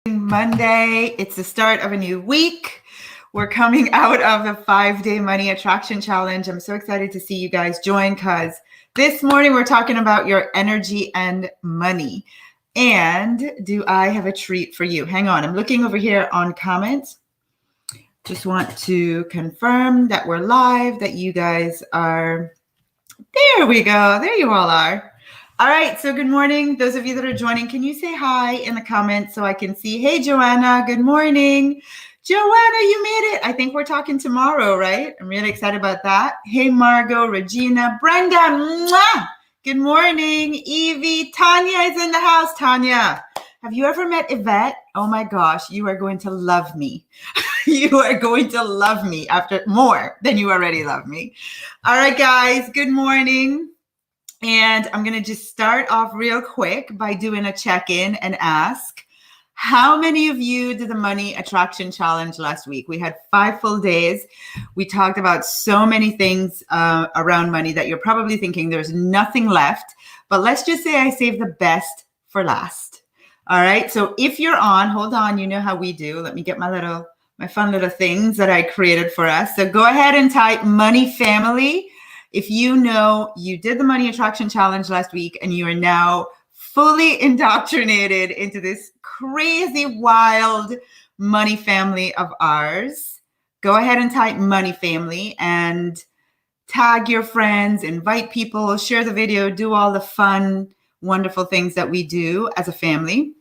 Monday. It's the start of a new week. We're coming out of the 5-day money attraction challenge. I'm so excited to see you guys join because this morning we're talking about your energy and money. And do I have a treat for you? Hang on, I'm looking over here on comments. Just want to confirm that we're live, that you guys are. There we go. There you all are. All right. So good morning. Those of you that are joining, can you say hi in the comments so I can see? Hey, Joanna. Good morning. Joanna, you made it. I think we're talking tomorrow, right? I'm really excited about that. Hey, Margot, Regina, Brenda. Mwah! Good morning. Evie. Tanya is in the house. Tanya, have you ever met Yvette? Oh my gosh, you are going to love me. You are going to love me after more than you already love me. All right, guys, good morning. And I'm going to just start off real quick by doing a check-in and ask, how many of you did the Money Attraction Challenge last week? We had 5 full days. We talked about so many things around money that you're probably thinking there's nothing left. But let's just say I saved the best for last. All right. So if you're on, hold on. You know how we do. Let me get my fun little things that I created for us. So go ahead and type Money Family. If you know you did the Money Attraction Challenge last week and you are now fully indoctrinated into this crazy, wild money family of ours, go ahead and type Money Family and tag your friends, invite people, share the video, do all the fun, wonderful things that we do as a family.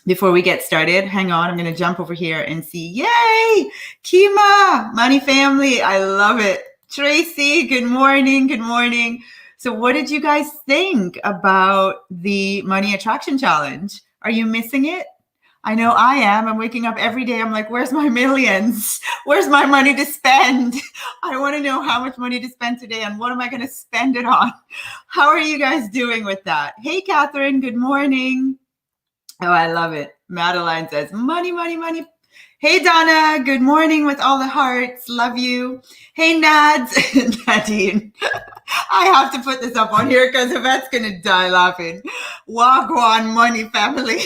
Before we get started, hang on, I'm going to jump over here and see. Yay! Kima, Money Family. I love it. Tracy, good morning. Good morning. So what did you guys think about the Money Attraction Challenge? Are you missing it? I know I am. I'm waking up every day. I'm like, where's my millions? Where's my money to spend? I want to know how much money to spend today and what am I going to spend it on? How are you guys doing with that? Hey, Catherine, good morning. Oh, I love it. Madeline says, money, money, money. Hey, Donna, good morning with all the hearts. Love you. Hey, Nads. Nadine. I have to put this up on here because Yvette's going to die laughing. Wagwan Money Family.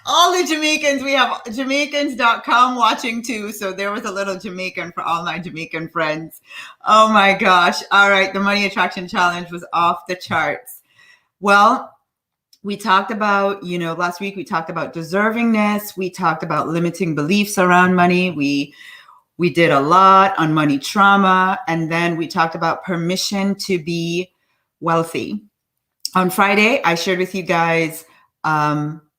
All the Jamaicans, we have Jamaicans.com watching too. So there was a little Jamaican for all my Jamaican friends. Oh my gosh. All right. The Money Attraction Challenge was off the charts. Well, we talked about, last week we talked about deservingness. We talked about limiting beliefs around money. We did a lot on money trauma. And then we talked about permission to be wealthy. On Friday, I shared with you guys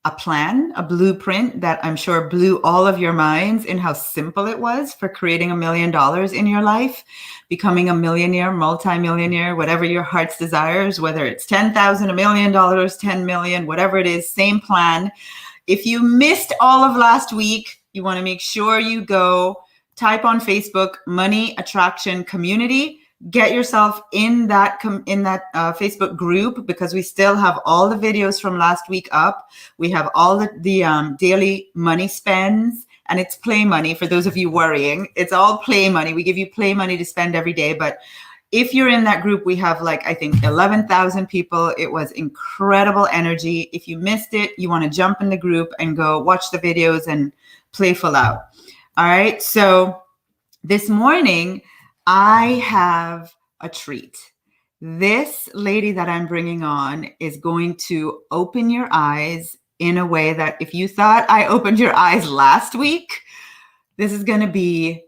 a plan, a blueprint that I'm sure blew all of your minds in how simple it was for creating $1 million in your life, becoming a millionaire, multimillionaire, whatever your heart's desires, whether it's 10,000, $1 million, 10 million, whatever it is, same plan. If you missed all of last week, you want to make sure you go type on Facebook, Money Attraction Community. Get yourself in that Facebook group because we still have all the videos from last week up. We have all the daily money spends, and it's play money for those of you worrying. It's all play money. We give you play money to spend every day. But if you're in that group, we have I think 11,000 people. It was incredible energy. If you missed it, you want to jump in the group and go watch the videos and play full out. All right. So this morning, I have a treat. This lady that I'm bringing on is going to open your eyes in a way that if you thought I opened your eyes last week, this is going to be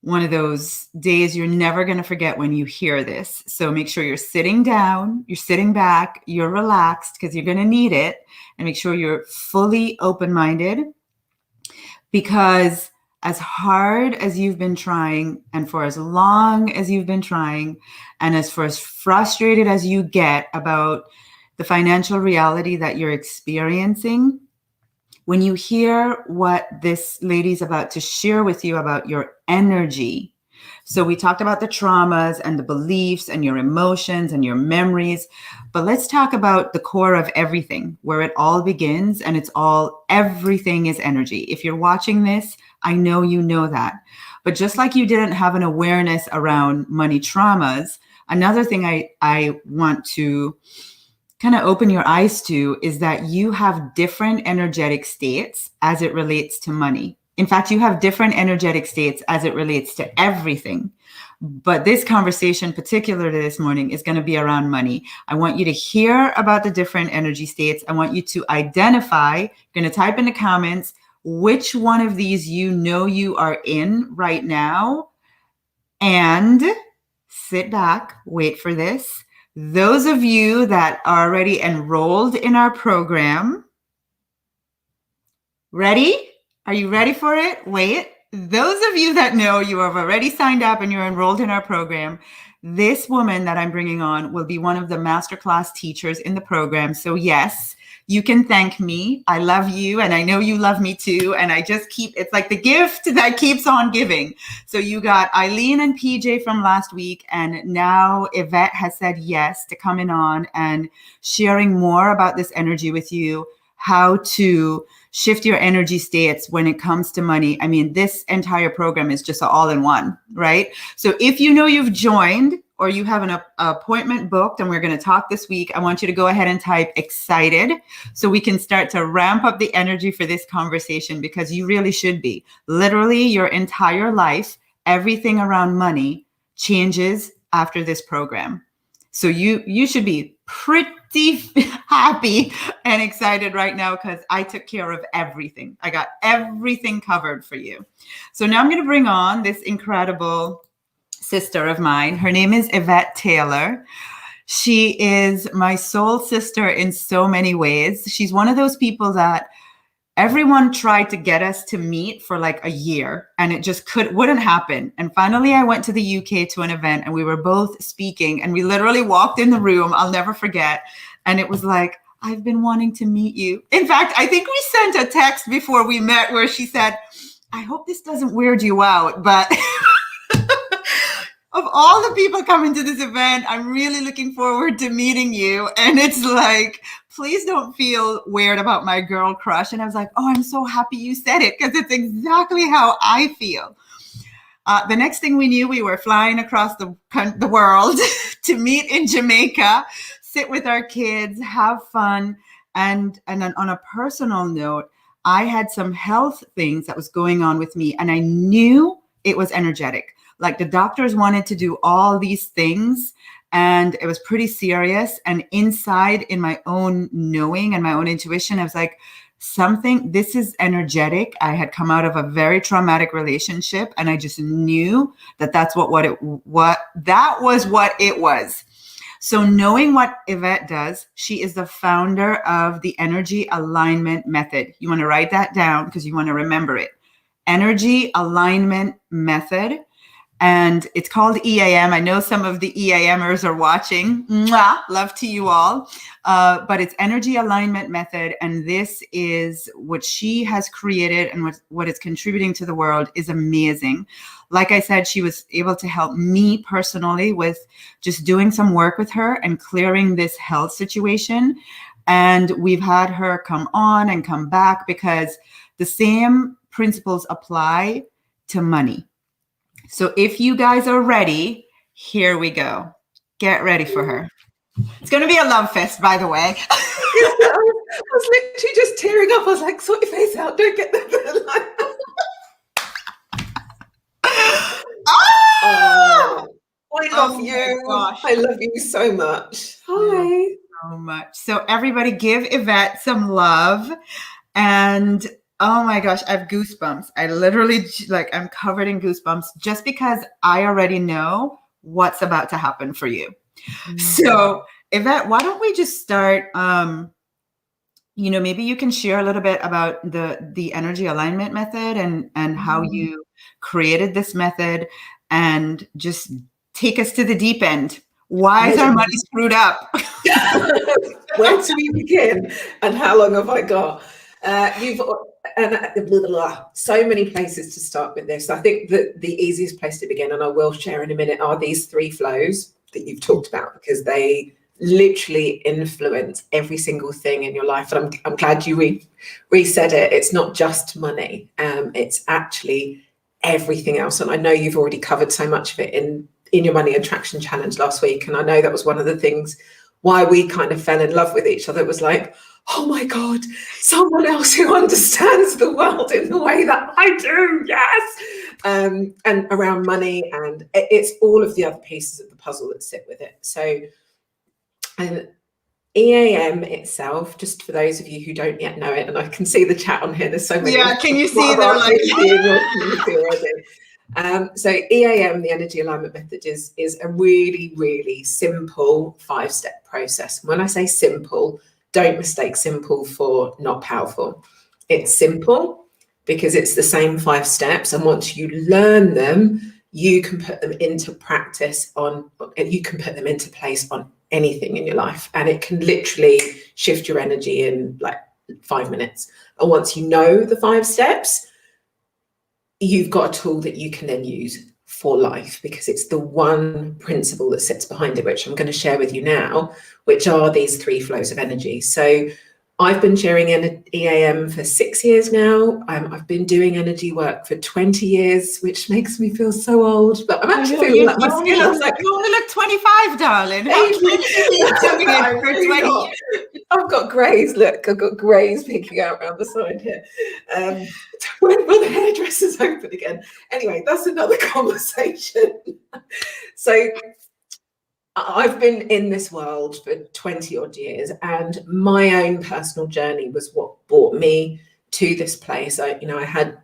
one of those days you're never going to forget when you hear this. So make sure you're sitting down, you're sitting back, you're relaxed because you're going to need it, and make sure you're fully open-minded because as hard as you've been trying and for as long as you've been trying and as frustrated as you get about the financial reality that you're experiencing, when you hear what this lady's about to share with you about your energy. So we talked about the traumas and the beliefs and your emotions and your memories, but let's talk about the core of everything, where it all begins, and everything is energy. If you're watching this, I know you know that. But just like you didn't have an awareness around money traumas, another thing I want to kind of open your eyes to is that you have different energetic states as it relates to money. In fact, you have different energetic states as it relates to everything. But this conversation, particularly this morning, is going to be around money. I want you to hear about the different energy states. I want you to identify, you're going to type in the comments, which one of these you know you are in right now. And sit back, wait for this. Those of you that are already enrolled in our program, ready? Are you ready for it? Wait. Those of you that know you have already signed up and you're enrolled in our program, this woman that I'm bringing on will be one of the masterclass teachers in the program. So yes, you can thank me. I love you and I know you love me too. And I just it's like the gift that keeps on giving. So you got Eileen and PJ from last week, and now Yvette has said yes to coming on and sharing more about this energy with you, how to shift your energy states when it comes to money. I mean, this entire program is just all in one, right? So if you know you've joined or you have an appointment booked and we're going to talk this week, I want you to go ahead and type excited so we can start to ramp up the energy for this conversation, because you really should be. Literally your entire life, everything around money changes after this program. So you should be pretty happy and excited right now, because I took care of everything. I got everything covered for you. So now I'm going to bring on this incredible sister of mine. Her name is Yvette Taylor. She is my soul sister in so many ways. She's one of those people that everyone tried to get us to meet for like a year and it just wouldn't happen. And finally I went to the UK to an event and we were both speaking and we literally walked in the room. I'll never forget. And it was like, I've been wanting to meet you. In fact, I think we sent a text before we met where she said, I hope this doesn't weird you out, but of all the people coming to this event, I'm really looking forward to meeting you. And it's like, please don't feel weird about my girl crush. And I was like, oh, I'm so happy you said it, because it's exactly how I feel. The next thing we knew, we were flying across the world to meet in Jamaica, sit with our kids, have fun. And on a personal note, I had some health things that was going on with me, and I knew it was energetic. Like the doctors wanted to do all these things and it was pretty serious. And inside, in my own knowing and my own intuition, I was like, this is energetic. I had come out of a very traumatic relationship and I just knew that was what it was. So knowing what Yvette does, she is the founder of the Energy Alignment Method. You want to write that down because you want to remember it. Energy Alignment Method. And it's called EAM. I know some of the EAMers are watching. Mwah, love to you all. But it's Energy Alignment Method. And this is what she has created, and what it's contributing to the world is amazing. Like I said, she was able to help me personally with just doing some work with her and clearing this health situation. And we've had her come on and come back because the same principles apply to money. So if you guys are ready, here we go. Get ready for her. It's going to be a love fest, by the way. I was literally just tearing up. I was like, sort your face out. Don't get the light. I love you. Gosh. I love you so much. Hi. So much. So everybody give Yvette some love. And oh my gosh, I have goosebumps. I literally, I'm covered in goosebumps just because I already know what's about to happen for you. Mm-hmm. So Yvette, why don't we just start, maybe you can share a little bit about the Energy Alignment Method and how you created this method, and just take us to the deep end. Why is our money screwed up? Where do we begin? And how long have I got? So many places to start with this. I think that the easiest place to begin, and I will share in a minute, are these 3 flows that you've talked about, because they literally influence every single thing in your life. And I'm glad you resaid it. It's not just money. It's actually everything else. And I know you've already covered so much of it in your Money Attraction Challenge last week. And I know that was one of the things why we kind of fell in love with each other. It was like, oh my God, someone else who understands the world in the way that I do, yes. And around money, and it's all of the other pieces of the puzzle that sit with it. So, and EAM itself, just for those of you who don't yet know it, and I can see the chat on here, there's so many. Yeah, can you see they're like so EAM, the energy alignment method, is a really, really simple 5-step process. When I say simple, don't mistake simple for not powerful. It's simple because it's the same 5 steps, and once you learn them, you can put them into practice you can put them into place on anything in your life, and it can literally shift your energy in like 5 minutes. And once you know the 5 steps, you've got a tool that you can then use for life, because it's the one principle that sits behind it, which I'm going to share with you now, which are these 3 flows of energy. So I've been sharing EAM for 6 years now. I've been doing energy work for 20 years, which makes me feel so old, but I'm actually feeling like my skin. I was like, you only look 25, darling. How can you be doing it for 20 years? I've got greys. Look, I've got greys peeking out around the side here. When will the hairdressers open again? Anyway, that's another conversation. So I've been in this world for 20 odd years, and my own personal journey was what brought me to this place. I had,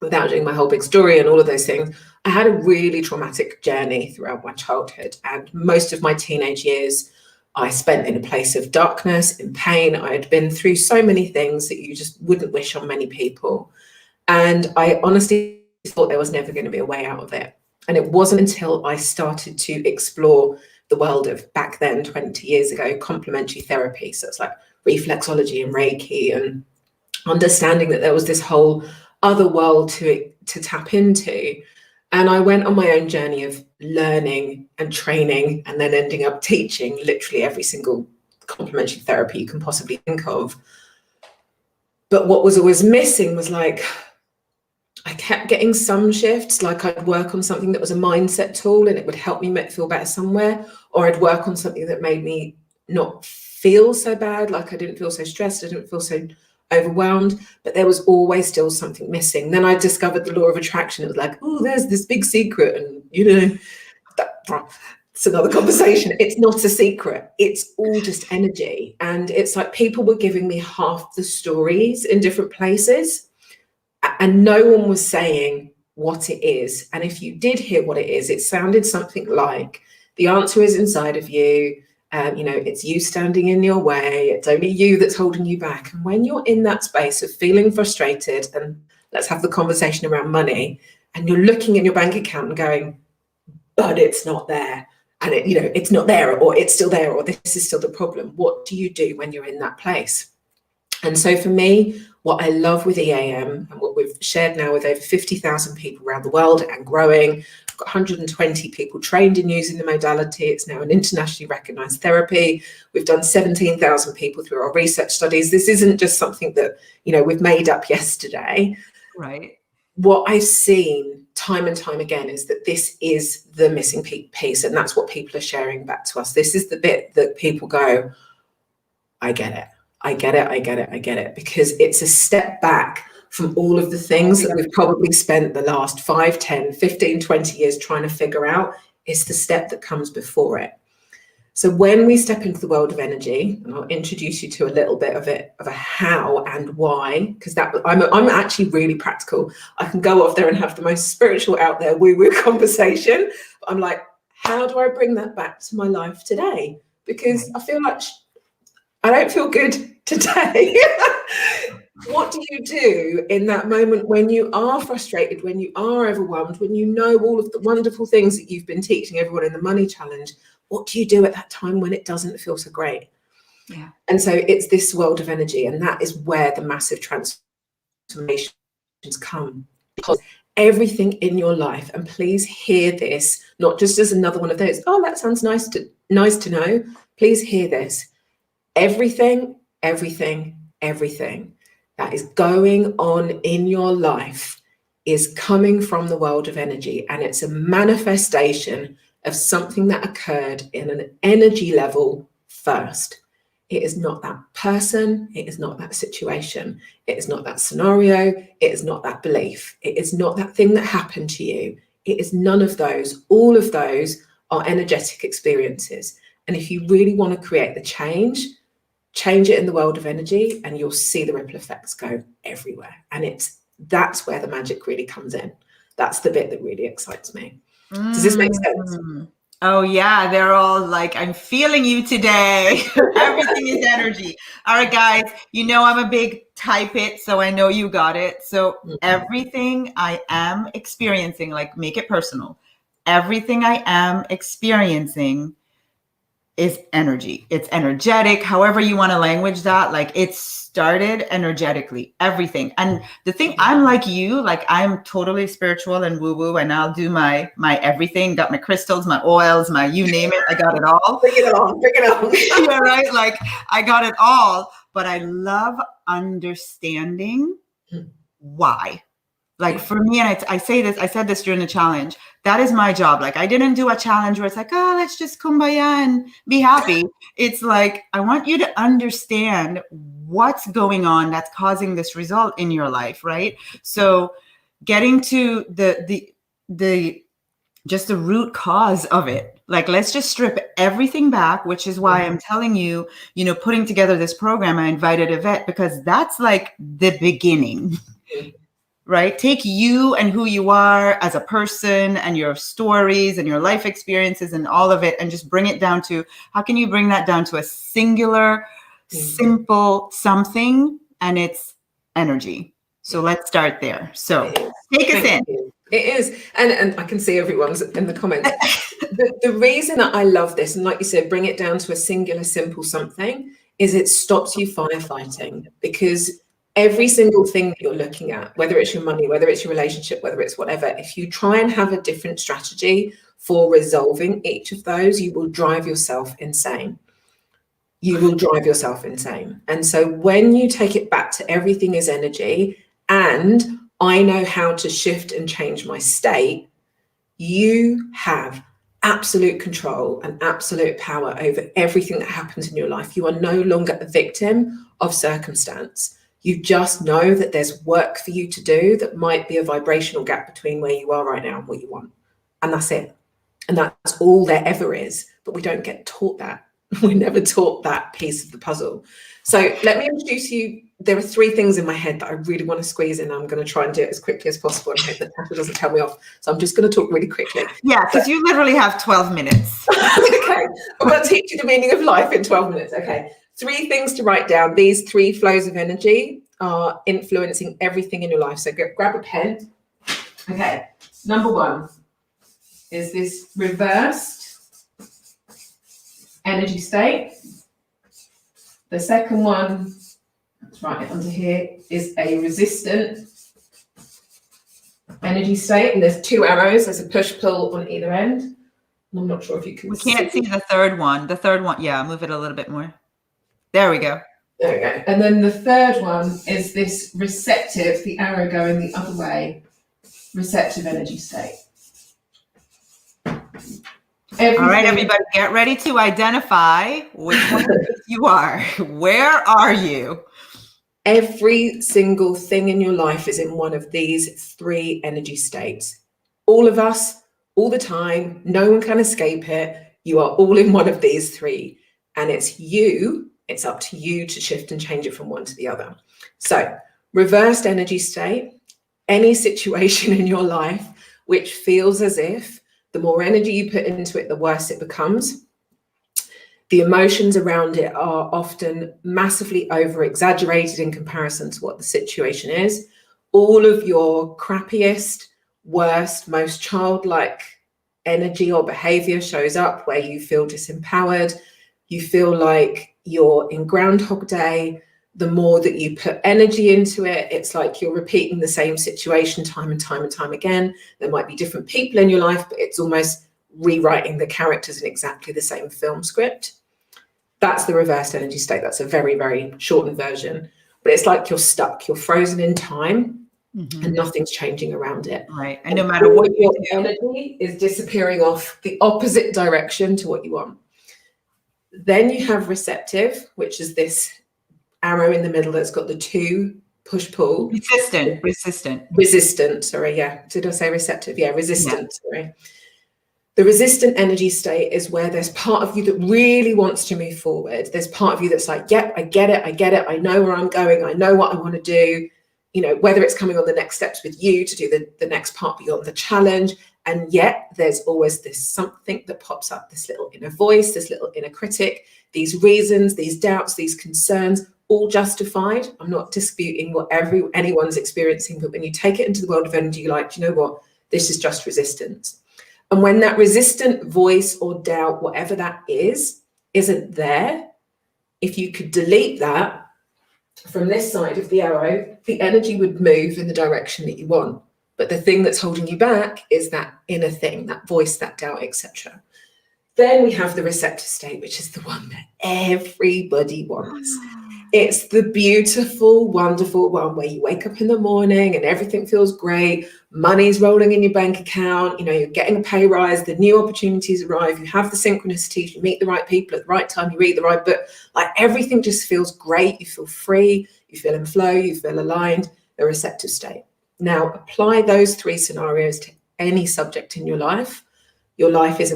without doing my whole big story and all of those things, I had a really traumatic journey throughout my childhood, and most of my teenage years I spent in a place of darkness, in pain. I had been through so many things that you just wouldn't wish on many people. And I honestly thought there was never going to be a way out of it. And it wasn't until I started to explore the world of, back then, 20 years ago, complementary therapy. So it's like reflexology and Reiki, and understanding that there was this whole other world to tap into. And I went on my own journey of learning and training, and then ending up teaching literally every single complementary therapy you can possibly think of. But what was always missing was, like, I kept getting some shifts, like I'd work on something that was a mindset tool and it would help me feel better somewhere, or I'd work on something that made me not feel so bad, like I didn't feel so stressed, I didn't feel so overwhelmed, but there was always still something missing. Then I discovered the law of attraction. It was like, oh, there's this big secret, and it's another conversation. It's not a secret, it's all just energy. And it's like people were giving me half the stories in different places, and no one was saying what it is. And if you did hear what it is, it sounded something like, the answer is inside of you. It's you standing in your way. It's only you that's holding you back. And when you're in that space of feeling frustrated, and let's have the conversation around money, and you're looking in your bank account and going, but it's not there, and it's not there, or it's still there, or this is still the problem. What do you do when you're in that place? And so for me, what I love with EAM, and what we've shared now with over 50,000 people around the world and growing, I've got 120 people trained in using the modality. It's now an internationally recognized therapy. We've done 17,000 people through our research studies. This isn't just something that, we've made up yesterday. Right. What I've seen time and time again is that this is the missing piece, and that's what people are sharing back to us. This is the bit that people go, I get it. I get it, because it's a step back from all of the things that we've probably spent the last 5, 10, 15, 20 years trying to figure out. It's the step that comes before it. So when we step into the world of energy, and I'll introduce you to a little bit of a how and why, because I'm actually really practical. I can go off there and have the most spiritual out there woo-woo conversation. But I'm like, how do I bring that back to my life today? Because I feel like I don't feel good today. What do you do in that moment when you are frustrated, when you are overwhelmed, when you know all of the wonderful things that you've been teaching everyone in the money challenge? What do you do at that time when it doesn't feel so great? Yeah. And so it's this world of energy, and that is where the massive transformations come. Because everything in your life, and please hear this, not just as another one of those, oh, that sounds nice to know. Please hear this. Everything that is going on in your life is coming from the world of energy, and it's a manifestation of something that occurred in an energy level first. It is not that person. It is not that situation. It is not that scenario. It is not that belief. It is not that thing that happened to you. It is none of those. All of those are energetic experiences. And if you really want to create the change it in the world of energy, and you'll see the ripple effects go everywhere. And that's where the magic really comes in. That's the bit that really excites me. Does this make sense? Oh yeah, they're all like, I'm feeling you today. Everything is energy. All right, guys, I'm a big type it, so I know you got it. So everything I am experiencing, like, make it personal. Everything I am experiencing is energy. It's energetic, however you want to language that. Like, it started energetically, everything. And the thing, I'm like you, like, I'm totally spiritual and woo-woo, and I'll do my everything, got my crystals, my oils, my, you name it, I got it all. Bring it on. Yeah, right? Like, I got it all, but I love understanding why. Like, for me, and I said this during the challenge, that is my job. Like, I didn't do a challenge where it's like, oh, let's just kumbaya and be happy. It's like, I want you to understand what's going on that's causing this result in your life, right? So getting to the just the root cause of it. Like, let's just strip everything back, which is why I'm telling you, putting together this program, I invited Yvette, because that's like the beginning. Right? Take you and who you are as a person and your stories and your life experiences and all of it, and just bring it down to, how can you bring that down to a singular, simple something? And it's energy. So let's start there. So take us in. It is. And I can see everyone's in the comments. The reason that I love this, and like you said, bring it down to a singular, simple something, is it stops you firefighting. Because every single thing that you're looking at, whether it's your money, whether it's your relationship, whether it's whatever, if you try and have a different strategy for resolving each of those, you will drive yourself insane. You will drive yourself insane. And so when you take it back to everything is energy, and I know how to shift and change my state, you have absolute control and absolute power over everything that happens in your life. You are no longer a victim of circumstance. You just know that there's work for you to do that might be a vibrational gap between where you are right now and what you want. And that's it. And that's all there ever is. But we don't get taught that. We're never taught that piece of the puzzle. So let me introduce you. There are 3 things in my head that I really want to squeeze in. I'm going to try and do it as quickly as possible and hope that Tasha doesn't tell me off. So I'm just going to talk really quickly. Yeah, because you literally have 12 minutes. Okay. I'm going to teach you the meaning of life in 12 minutes. Okay. 3 things to write down. These 3 flows of energy are influencing everything in your life. So grab a pen. Okay. Number 1 is this reversed energy state. The second one, let's write it under here, is a resistant energy state. And there's 2 arrows. There's a push-pull on either end. I'm not sure if you can see. We can't see the third one. The third one, yeah, move it a little bit more. There we go. There we go. And then the third one is this receptive, the arrow going the other way, receptive energy state. All right, everybody, get ready to identify which one you are. Where are you? Every single thing in your life is in one of these 3 energy states. All of us, all the time, no one can escape it. You are all in one of these 3. And it's up to you to shift and change it from one to the other. So, reversed energy state, any situation in your life which feels as if the more energy you put into it, the worse it becomes. The emotions around it are often massively over-exaggerated in comparison to what the situation is. All of your crappiest, worst, most childlike energy or behavior shows up where you feel disempowered. You feel like you're in Groundhog Day. The more that you put energy into it, it's like you're repeating the same situation time and time and time again. There might be different people in your life, but it's almost rewriting the characters in exactly the same film script. That's the reversed energy state. That's a very, very shortened version. But it's like you're stuck. You're frozen in time and nothing's changing around it. Right. And no matter what your energy is disappearing off the opposite direction to what you want. Then you have receptive, which is this arrow in the middle that's got the 2 push-pull. Resistant, sorry, yeah. Did I say receptive? Yeah, resistant, sorry. The resistant energy state is where there's part of you that really wants to move forward. There's part of you that's like, yep, I get it. I know where I'm going. I know what I want to do. You know, whether it's coming on the next steps with you to do the next part beyond the challenge. And yet there's always this something that pops up, this little inner voice, this little inner critic, these reasons, these doubts, these concerns, all justified. I'm not disputing what anyone's experiencing, but when you take it into the world of energy, you're like, you know what, this is just resistance. And when that resistant voice or doubt, whatever that is, isn't there, if you could delete that from this side of the arrow, the energy would move in the direction that you want. But the thing that's holding you back is that inner thing, that voice, that doubt, etc. Then we have the receptive state, which is the one that everybody wants. It's the beautiful, wonderful one where you wake up in the morning and everything feels great. Money's rolling in your bank account. You know, you're getting a pay rise. The new opportunities arrive. You have the synchronicities. You meet the right people at the right time. You read the right book. Like everything just feels great. You feel free. You feel in flow. You feel aligned. The receptive state. Now apply those 3 scenarios to any subject in your life. Your life is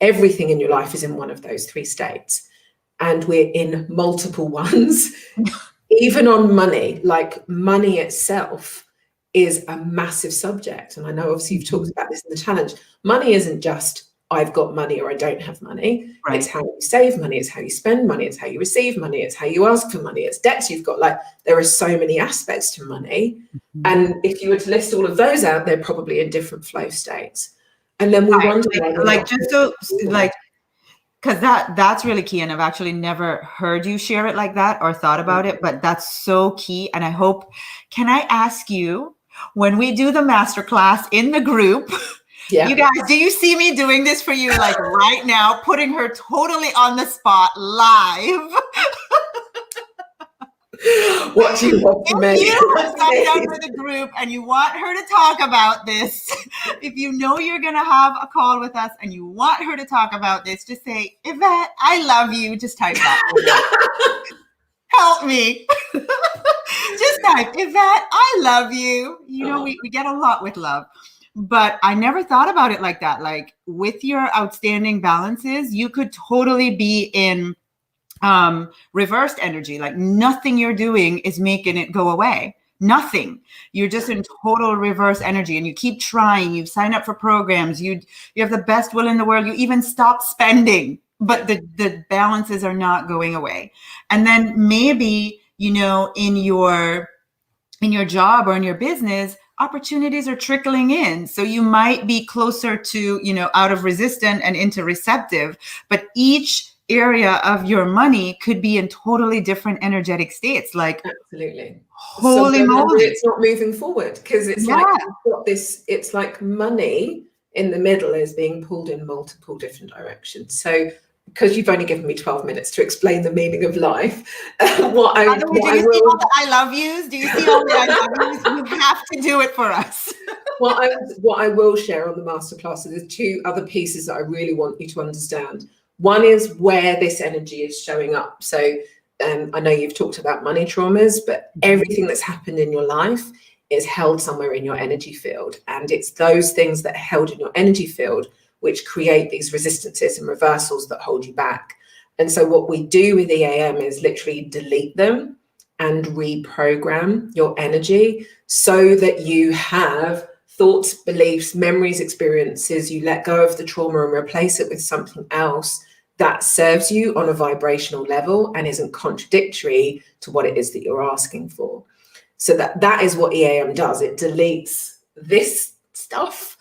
everything in your life is in one of those 3 states. And we're in multiple ones. Even on money, like money itself is a massive subject. And I know obviously you've talked about this in the challenge. Money isn't just I've got money or I don't have money. Right. It's how you save money. It's how you spend money. It's how you receive money. It's how you ask for money. It's debts you've got. Like there are so many aspects to money. Mm-hmm. And if you were to list all of those out, they're probably in different flow states. And then we wonder because that's really key. And I've actually never heard you share it like that or thought about it, but that's so key. And I hope, can I ask you, when we do the masterclass in the group, you guys, do you see me doing this for you like right now, putting her totally on the spot live? What do you want from me? If you have signed up for the group and you want her to talk about this, if you know you're going to have a call with us and you want her to talk about this, just say, Yvette, I love you. Just type that. Help me. Just type, Yvette, I love you. You know, we get a lot with love. But I never thought about it like that. Like with your outstanding balances, you could totally be in reversed energy. Like nothing you're doing is making it go away. Nothing. You're just in total reverse energy and you keep trying. You've signed up for programs. You have the best will in the world. You even stop spending, but the balances are not going away. And then maybe, you know, in your job or in your business, opportunities are trickling in. So you might be closer to, you know, out of resistant and into receptive, but each area of your money could be in totally different energetic states. Like, absolutely. Holy moly. It's not moving forward because it's like you've got this, it's like money in the middle is being pulled in multiple different directions. So because you've only given me 12 minutes to explain the meaning of life, do you see all the I love yous? Do you see all the I love yous? You have to do it for us. What I will share on the masterclass, there's 2 other pieces that I really want you to understand. One is where this energy is showing up. So I know you've talked about money traumas, but everything that's happened in your life is held somewhere in your energy field. And it's those things that are held in your energy field which create these resistances and reversals that hold you back. And so what we do with EAM is literally delete them and reprogram your energy so that you have thoughts, beliefs, memories, experiences. You let go of the trauma and replace it with something else that serves you on a vibrational level and isn't contradictory to what it is that you're asking for. So that is what EAM does. It deletes this stuff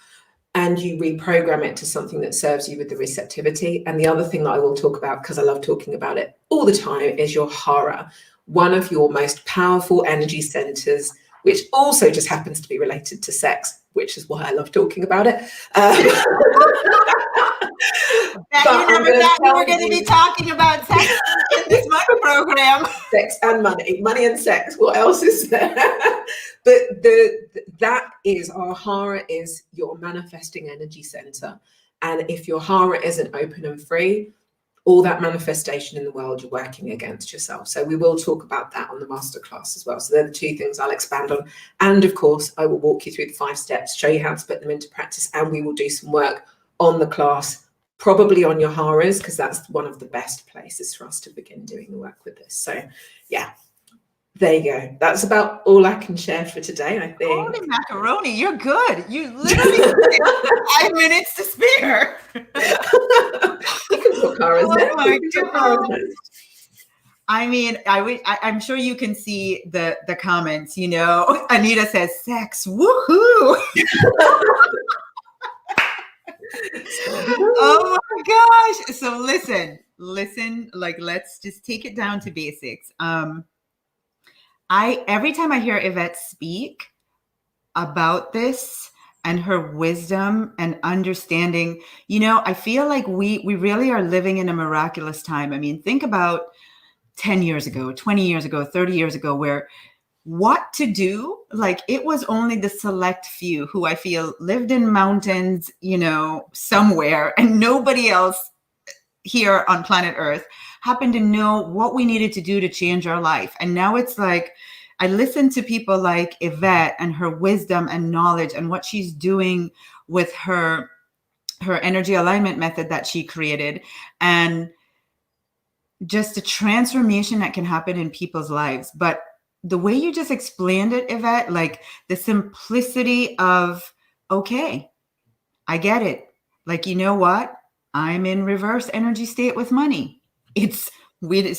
and you reprogram it to something that serves you with the receptivity. And the other thing that I will talk about, because I love talking about it all the time, is your hara, one of your most powerful energy centers, which also just happens to be related to sex, which is why I love talking about it. You never thought we were going to be talking about sex in this money program. Sex and money and sex. What else is there? But that is our hara, is your manifesting energy center. And if your hara isn't open and free, all that manifestation in the world, you're working against yourself. So we will talk about that on the masterclass as well. So they're the two things I'll expand on. And of course, I will walk you through the 5 steps, show you how to put them into practice, and we will do some work on the class, probably on your haras, because that's one of the best places for us to begin doing the work with this. So yeah, there you go. That's about all I can share for today, I think. Holy macaroni, you're good. You literally have 5 minutes to spare. You can talk haras next. My God. I mean, I'm sure you can see the comments, you know. Anita says, sex, woohoo. Oh my gosh. So listen, like, let's just take it down to basics. Every time I hear Yvette speak about this and her wisdom and understanding, you know, I feel like we really are living in a miraculous time. I mean, think about 10 years ago, 20 years ago, 30 years ago, where what to do, like, it was only the select few who I feel lived in mountains, you know, somewhere, and nobody else here on planet Earth happened to know what we needed to do to change our life. And now it's like, I listen to people like Yvette and her wisdom and knowledge and what she's doing with her energy alignment method that she created, and just the transformation that can happen in people's lives. But the way you just explained it, Yvette, like the simplicity of, okay, I get it. Like, you know what? I'm in reverse energy state with money. It's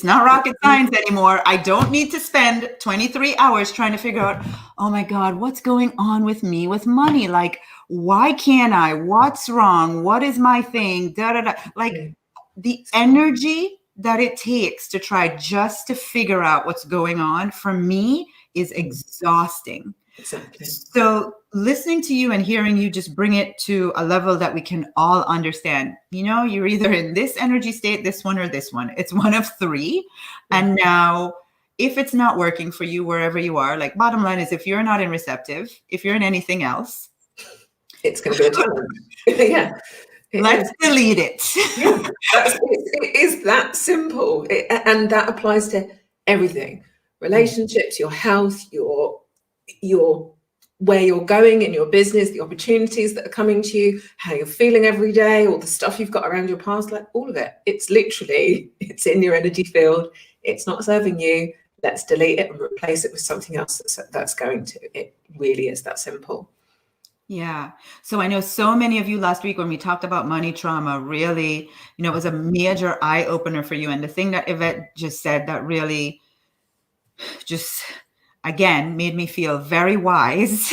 not rocket science anymore. I don't need to spend 23 hours trying to figure out, oh my God, what's going on with me with money? Like, why can't I? What's wrong? What is my thing? Da, da, da. Like, the energy that it takes to try just to figure out what's going on, for me, is exhausting. Exactly. So listening to you and hearing you just bring it to a level that we can all understand. You know, you're either in this energy state, this one, or this one. It's one of 3. And now, if it's not working for you wherever you are, like, bottom line is, if you're not in receptive, if you're in anything else, it's going to be a challenge. Yeah. Let's delete it. Yeah, it is that simple. And that applies to everything. Relationships, your health, your where you're going in your business, the opportunities that are coming to you, how you're feeling every day, all the stuff you've got around your past, like all of it. It's literally, it's in your energy field. It's not serving you. Let's delete it and replace it with something else that's going to. It really is that simple. Yeah. So I know so many of you last week when we talked about money trauma, really, you know, it was a major eye opener for you. And the thing that Yvette just said that really just, again, made me feel very wise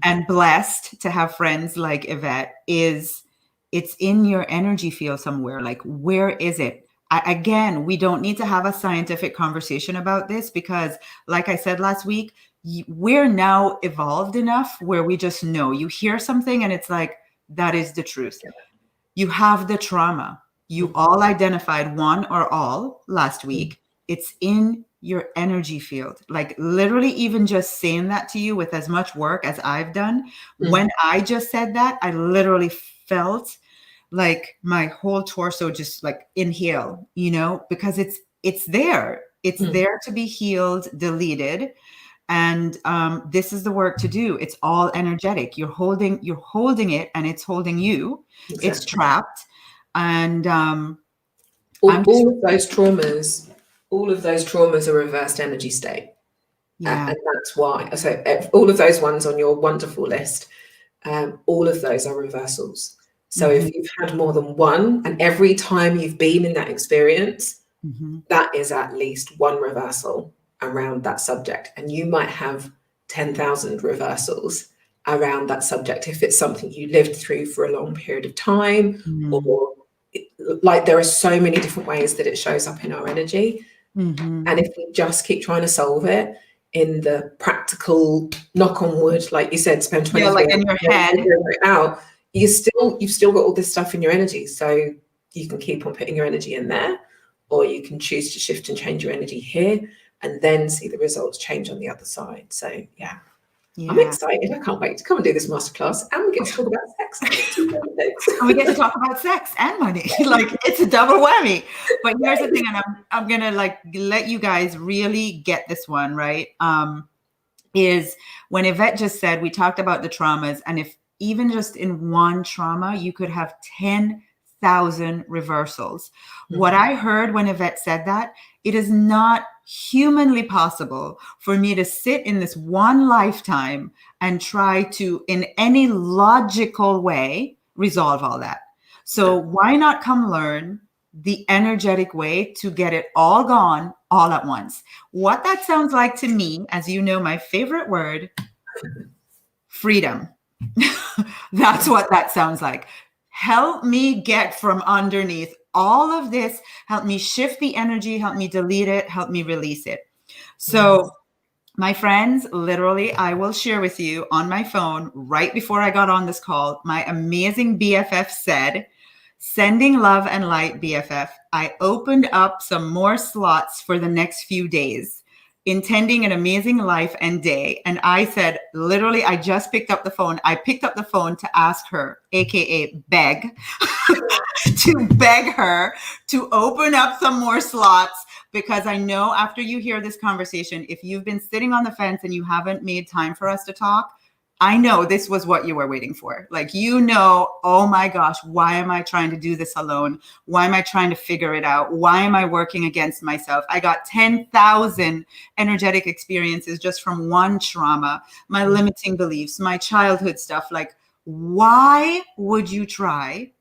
and blessed to have friends like Yvette is, it's in your energy field somewhere. Like, where is it? Again, we don't need to have a scientific conversation about this because, like I said last week, we're now evolved enough where we just know. You hear something and it's like, that is the truth. You have the trauma. You all identified one or all last week. It's in your energy field. Like, literally, even just saying that to you with as much work as I've done, when I just said that, I literally felt like my whole torso just like inhale, you know, because it's there. It's there to be healed, deleted. And this is the work to do. It's all energetic. You're holding it, and it's holding you. Exactly. It's trapped. And all of those traumas are reversed energy state. Yeah. And that's why. So all of those ones on your wonderful list, all of those are reversals. So if you've had more than one, and every time you've been in that experience, that is at least one reversal around that subject. And you might have 10,000 reversals around that subject if it's something you lived through for a long period of time, or like, there are so many different ways that it shows up in our energy. And if we just keep trying to solve it in the practical, knock on wood, like you said, spend 20 like in your head out, you've still got all this stuff in your energy. So you can keep on putting your energy in there, or you can choose to shift and change your energy here, and then see the results change on the other side. So yeah. I'm excited. I can't wait to come and do this masterclass, and we get to talk about sex. And we get to talk about sex and money. Like, it's a double whammy. But here's the thing, and I'm gonna like let you guys really get this one, right? Is when Yvette just said, we talked about the traumas, and if even just in one trauma, you could have 10,000 reversals. Mm-hmm. What I heard when Yvette said that, it is not humanly possible for me to sit in this one lifetime and try to, in any logical way, resolve all that. So why not come learn the energetic way to get it all gone all at once? What that sounds like to me, as you know, my favorite word, freedom. That's what that sounds like. Help me get from underneath all of this. Help me shift the energy. Help me delete it. Help me release it. So my friends, literally, I will share with you on my phone right before I got on this call, my amazing BFF said, sending love and light, BFF. I opened up some more slots for the next few days, intending an amazing life and day. And I said, literally, I just picked up the phone. I picked up the phone to ask her, AKA beg, to beg her to open up some more slots, because I know after you hear this conversation, if you've been sitting on the fence and you haven't made time for us to talk, I know this was what you were waiting for. Like, you know, oh my gosh, why am I trying to do this alone? Why am I trying to figure it out? Why am I working against myself? I got 10,000 energetic experiences just from one trauma, my limiting beliefs, my childhood stuff. Like, why would you try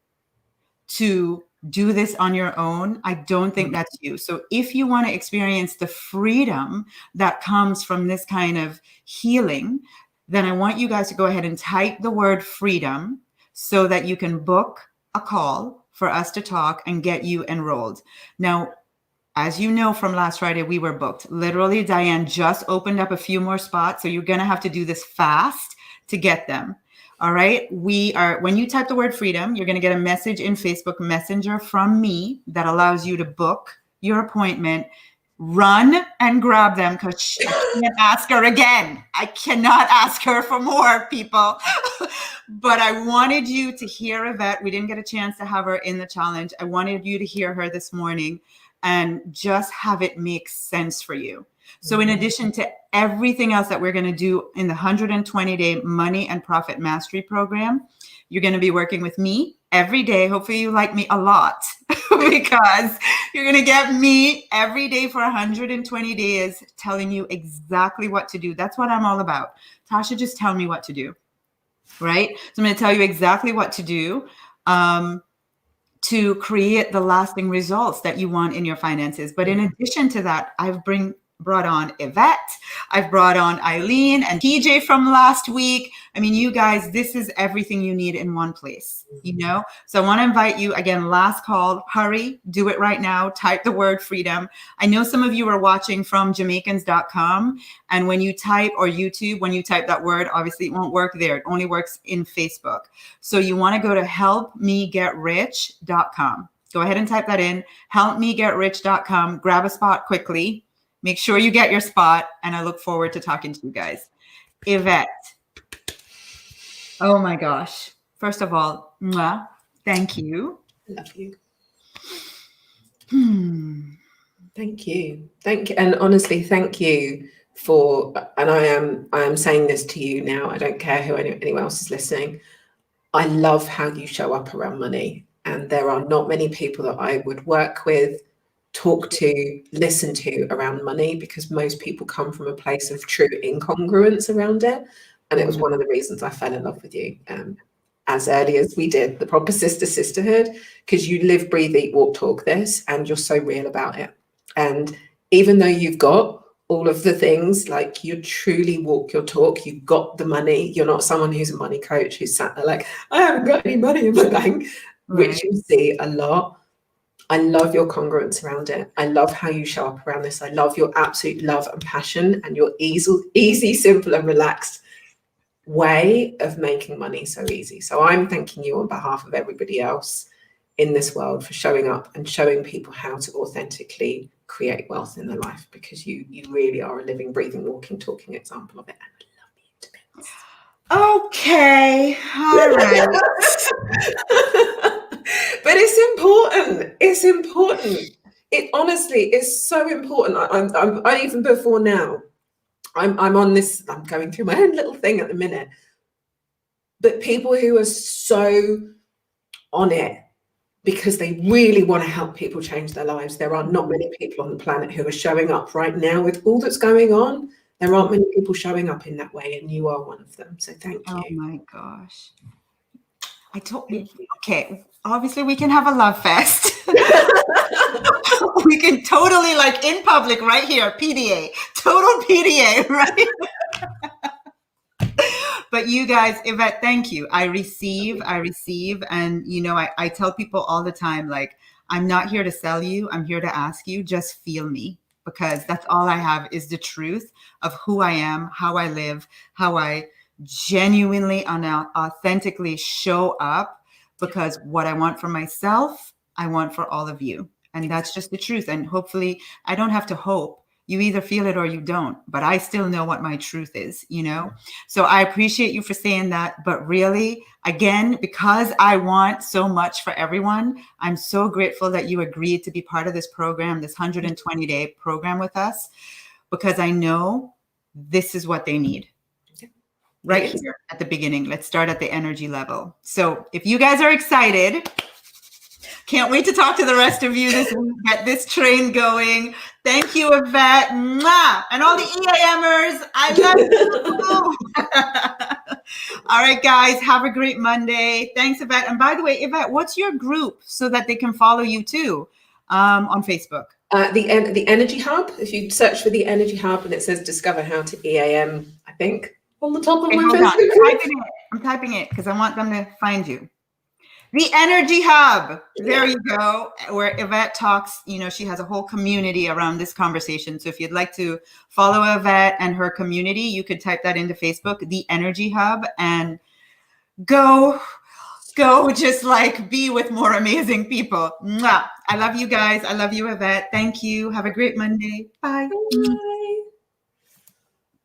to do this on your own? I don't think that's you. So if you want to experience the freedom that comes from this kind of healing, then I want you guys to go ahead and type the word freedom so that you can book a call for us to talk and get you enrolled. Now, as you know, from last Friday, we were booked. Literally, Diane just opened up a few more spots. So you're going to have to do this fast to get them. All right. When you type the word freedom, you're going to get a message in Facebook Messenger from me that allows you to book your appointment. Run and grab them, because I can't ask her again. I cannot ask her for more, people. But I wanted you to hear Yvette. We didn't get a chance to have her in the challenge. I wanted you to hear her this morning and just have it make sense for you. So in addition to everything else that we're going to do in the 120-day Money and Profit Mastery Program, you're going to be working with me every day. Hopefully you like me a lot, because you're going to get me every day for 120 days telling you exactly what to do. That's what I'm all about. Tasha, just tell me what to do, right? So I'm going to tell you exactly what to do to create the lasting results that you want in your finances. But in addition to that, I've brought on Yvette, I've brought on Eileen and TJ from last week. I mean, you guys, this is everything you need in one place, you know? So I want to invite you again, last call, hurry, do it right now. Type the word freedom. I know some of you are watching from Jamaicans.com, and when you type, or YouTube, when you type that word, obviously it won't work there. It only works in Facebook. So you want to go to helpmegetrich.com. Go ahead and type that in, helpmegetrich.com, grab a spot quickly. Make sure you get your spot, and I look forward to talking to you guys. Yvette, oh my gosh. First of all, mwah, thank you. Love you. Thank you. Thank you. And honestly, thank you for, and I am saying this to you now, I don't care who anyone else is listening. I love how you show up around money. And there are not many people that I would work with, talk to, listen to around money, because most people come from a place of true incongruence around it. And it was one of the reasons I fell in love with you as early as we did, the proper sisterhood, because you live, breathe, eat, walk, talk this, and you're so real about it. And even though you've got all of the things, like, you truly walk your talk, you've got the money, you're not someone who's a money coach who's sat there like, I haven't got any money in my bank, which you see a lot. I love your congruence around it. I love how you show up around this. I love your absolute love and passion, and your easy, simple and relaxed way of making money so easy. So I'm thanking you on behalf of everybody else in this world for showing up and showing people how to authentically create wealth in their life, because you really are a living, breathing, walking, talking example of it. And I love you to bits. Okay. All right. But it's important. It's important. It honestly is so important. I even before now, I'm on this. I'm going through my own little thing at the minute. But people who are so on it because they really want to help people change their lives. There are not many people on the planet who are showing up right now with all that's going on. There aren't many people showing up in that way, and you are one of them. So thank you. Oh my gosh. I told you. Okay. Obviously, we can have a love fest. We can totally, like in public right here, PDA, total PDA, right? But you guys, Yvette, thank you. I receive. And, you know, I tell people all the time, like, I'm not here to sell you. I'm here to ask you, just feel me, because that's all I have is the truth of who I am, how I live, how I genuinely and authentically show up, because what I want for myself, I want for all of you. And that's just the truth. And hopefully I don't have to hope. You either feel it or you don't, but I still know what my truth is, you know? So I appreciate you for saying that. But really, again, because I want so much for everyone, I'm so grateful that you agreed to be part of this program, this 120-day program with us, because I know this is what they need. Right here at the beginning. Let's start at the energy level. So if you guys are excited, can't wait to talk to the rest of you this week, get this train going. Thank you, Yvette. Mwah! And all the EAMers, I love you. All right, guys, have a great Monday. Thanks, Yvette. And by the way, Yvette, what's your group so that they can follow you too on Facebook? The Energy Hub. If you search for the Energy Hub and it says discover how to EAM, I think, on the top of my Facebook. I'm typing it because I want them to find you. The Energy Hub. There you go. Where Yvette talks, you know, she has a whole community around this conversation. So if you'd like to follow Yvette and her community, you could type that into Facebook, The Energy Hub, and go just like be with more amazing people. Mwah. I love you guys. I love you, Yvette. Thank you. Have a great Monday. Bye.